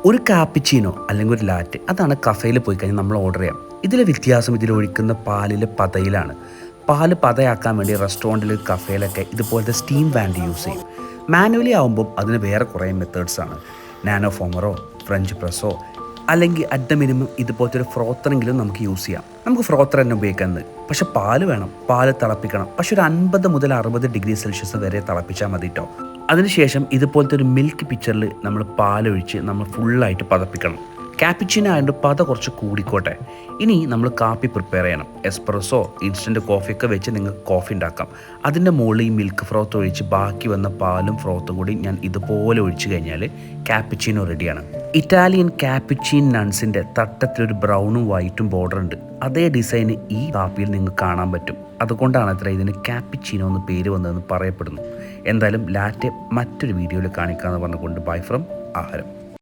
ഒരു കാപ്പിച്ചീനോ അല്ലെങ്കിൽ ഒരു ലാറ്റ് അതാണ് കഫേയിൽ പോയി കഴിഞ്ഞാൽ നമ്മൾ ഓർഡർ ചെയ്യാം. ഇതിലെ വ്യത്യാസം ഇതിലൊഴിക്കുന്ന പാലിലെ പതയിലാണ്. പാല് പതയാക്കാൻ വേണ്ടി റെസ്റ്റോറൻറ്റിൽ കഫേയിലൊക്കെ ഇതുപോലത്തെ സ്റ്റീം വാൻഡ് യൂസ് ചെയ്യും. മാനുവലി ആകുമ്പം അതിന് വേറെ കുറേ മെത്തേഡ്സാണ്. നാനോ ഫോമറോ ഫ്രഞ്ച് പ്രസ്സോ അല്ലെങ്കിൽ അറ്റ് ദ മിനിമം ഇതുപോലത്തെ ഒരു ഫ്രോത്തറെങ്കിലും നമുക്ക് യൂസ് ചെയ്യാം. നമുക്ക് ഫ്രോത്തർ തന്നെ ഉപയോഗിക്കുന്നത്. പക്ഷെ പാല് വേണം, പാല് തിളപ്പിക്കണം. പക്ഷെ ഒരു 50 മുതൽ 60 ഡിഗ്രി സെൽഷ്യസ് വരെ തിളപ്പിച്ചാൽ മതി കേട്ടോ. അതിനുശേഷം ഇതുപോലത്തെ ഒരു മിൽക്ക് പിക്ചറിൽ നമ്മൾ പാലൊഴിച്ച് നമ്മൾ ഫുള്ളായിട്ട് പതപ്പിക്കണം. ക്യാപ്പിച്ചിനോ ആയതുകൊണ്ട് പത കുറച്ച് കൂടിക്കോട്ടെ. ഇനി നമ്മൾ കാപ്പി പ്രിപ്പയർ ചെയ്യണം. എസ്പ്രസ്സോ ഇൻസ്റ്റൻറ്റ് കോഫിയൊക്കെ വെച്ച് നിങ്ങൾക്ക് കോഫി ഉണ്ടാക്കാം. അതിൻ്റെ മുകളിൽ ഈ മിൽക്ക് ഫ്രോത്ത് ഒഴിച്ച് ബാക്കി വന്ന പാലും ഫ്രോത്തും കൂടി ഞാൻ ഇതുപോലെ ഒഴിച്ച് കഴിഞ്ഞാൽ ക്യാപ്പിച്ചിനോ റെഡിയാണ്. ഇറ്റാലിയൻ ക്യാപ്പിച്ചീൻ നട്ട്സിൻ്റെ തട്ടത്തിലൊരു ബ്രൗണും വൈറ്റും ബോർഡർ ഉണ്ട്. അതേ ഡിസൈന് ഈ കാപ്പിയിൽ നിങ്ങൾക്ക് കാണാൻ പറ്റും. അതുകൊണ്ടാണ് അത്ര ഇതിന് ക്യാപ്പിച്ചീനോ എന്ന് പേര് വന്നതെന്ന് പറയപ്പെടുന്നു. എന്തായാലും ലാറ്റെ മറ്റൊരു വീഡിയോയിൽ കാണിക്കാമെന്ന് പറഞ്ഞുകൊണ്ട് ബൈ ഫ്രം ആഹാരം.